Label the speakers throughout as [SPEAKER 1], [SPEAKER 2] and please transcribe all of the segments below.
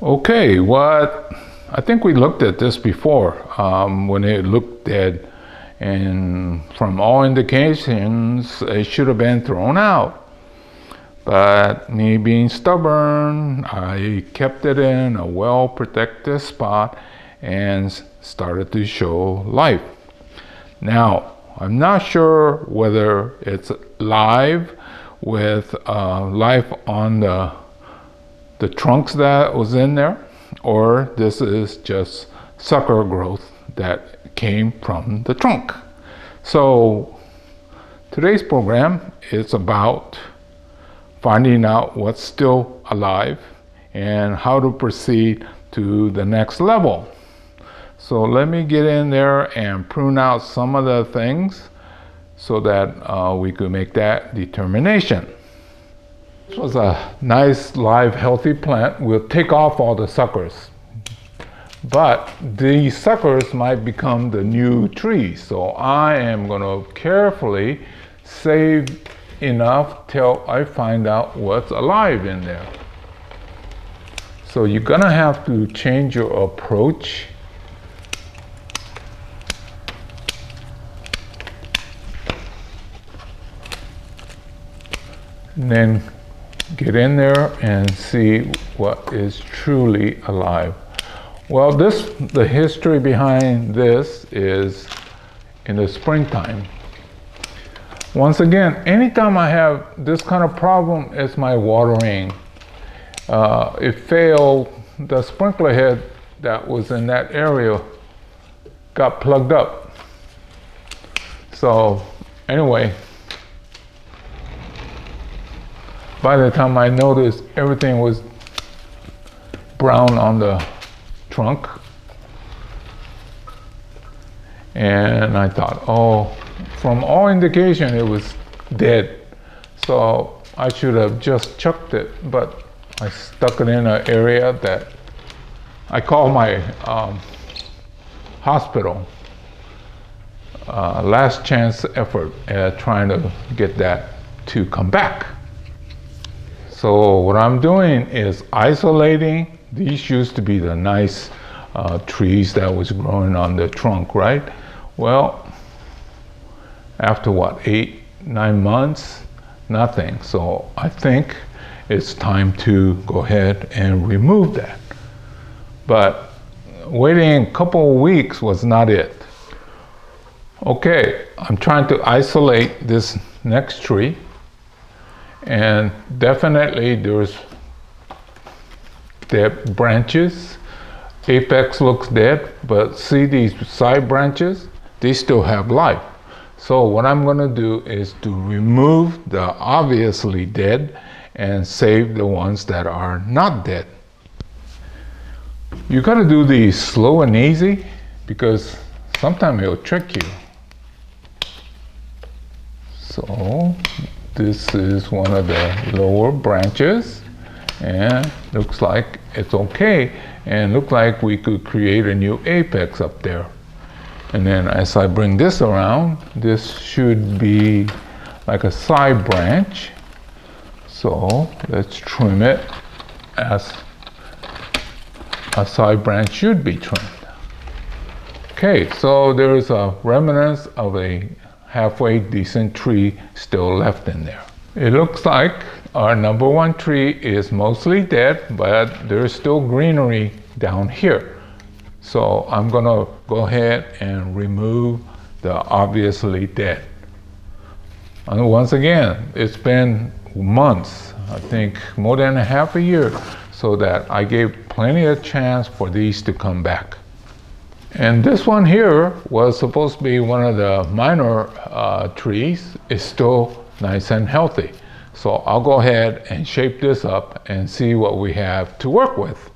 [SPEAKER 1] Okay, what I think we looked at this before when it looked dead, and from all indications, it should have been thrown out. But me being stubborn, I kept it in a well-protected spot and started to show life. Now, I'm not sure whether it's live with life on the trunks that was in there, or this is just sucker growth that came from the trunk. So today's program is about finding out what's still alive and how to proceed to the next level. So let me get in there and prune out some of the things so that we could make that determination. This was a nice, live, healthy plant. We'll take off all the suckers. But these suckers might become the new trees. So I am going to carefully save enough till I find out what's alive in there. So you're going to have to change your approach. And then get in there and see what is truly alive. Well, the history behind this is in the springtime. Once again, anytime I have this kind of problem, it's my watering. It failed. The sprinkler head that was in that area got plugged up. So anyway, by the time I noticed, everything was brown on the trunk. And I thought, oh, from all indication, it was dead. So I should have just chucked it, but I stuck it in an area that I call my hospital. Last chance effort at trying to get that to come back. So what I'm doing is isolating. These used to be the nice trees that was growing on the trunk, right? Well, after what, 8-9 months, nothing. So I think it's time to go ahead and remove that. But waiting a couple of weeks was not it. Okay, I'm trying to isolate this next tree. And definitely there's dead branches. Apex looks dead, but see these side branches? They still have life. So what I'm going to do is to remove the obviously dead and save the ones that are not dead. You got to do these slow and easy because sometimes it'll trick you. So this is one of the lower branches, and looks like it's okay, and look like we could create a new apex up there. And then as I bring this around, this should be like a side branch. So let's trim it as a side branch should be trimmed. Okay, so there's a remnants of a halfway decent tree still left in there. It looks like our number one tree is mostly dead, but there's still greenery down here. So I'm gonna go ahead and remove the obviously dead. And once again, it's been months, I think more than a half a year, so that I gave plenty of chance for these to come back. And this one here was supposed to be one of the minor trees. It's still nice and healthy. So I'll go ahead and shape this up and see what we have to work with.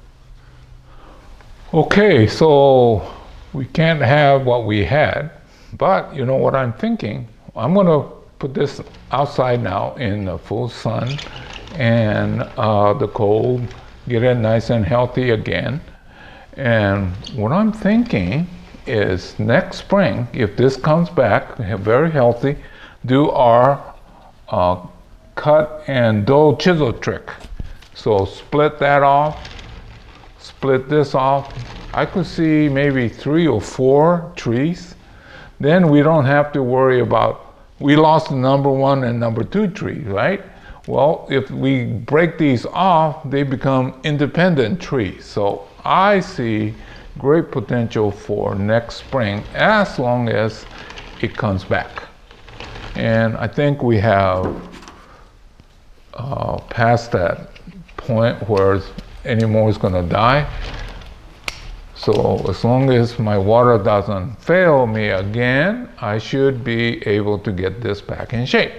[SPEAKER 1] Okay, so we can't have what we had, but you know what I'm thinking? I'm gonna put this outside now in the full sun and the cold, get it nice and healthy again. And what I'm thinking is next spring, if this comes back very healthy, do our cut and dull chisel trick. So split that off, split this off, I could see maybe 3 or 4 trees. Then we don't have to worry about, we lost the number 1 and number 2 tree, right? Well, if we break these off, they become independent trees. So I see great potential for next spring as long as it comes back. And I think we have past that point where any more is going to die. So as long as my water doesn't fail me again, I should be able to get this back in shape.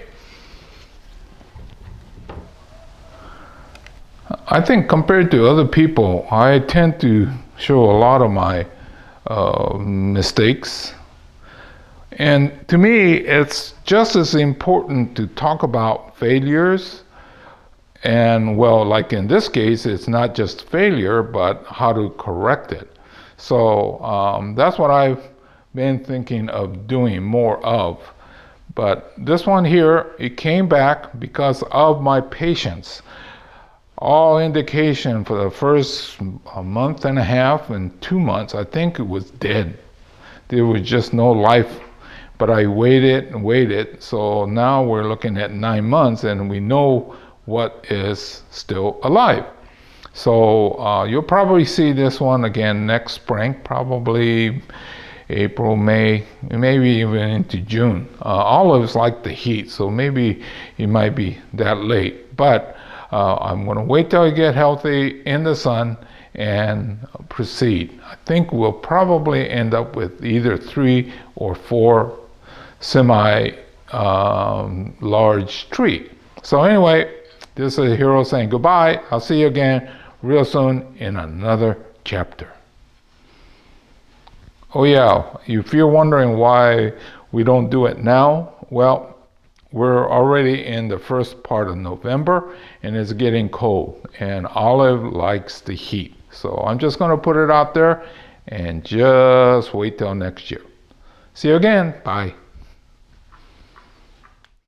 [SPEAKER 1] I think compared to other people, I tend to show a lot of my mistakes. And to me, it's just as important to talk about failures. And well, like in this case, it's not just failure, but how to correct it. So that's what I've been thinking of doing more of. But this one here, it came back because of my patience. All indication for the first month and a half and 2 months, I think it was dead. There was just no life. But I waited and waited. So now we're looking at 9 months and we know what is still alive. So you'll probably see this one again next spring, probably April, May, maybe even into June. Olives like the heat, so maybe it might be that late. But I'm going to wait till I get healthy in the sun and proceed. I think we'll probably end up with either 3 or 4 semi large tree. So anyway, this is Hero saying goodbye. I'll see you again real soon in another chapter. Oh yeah, if you're wondering why we don't do it now, well, we're already in the first part of November and it's getting cold and Olive likes the heat. So I'm just going to put it out there and just wait till next year. See you again. Bye.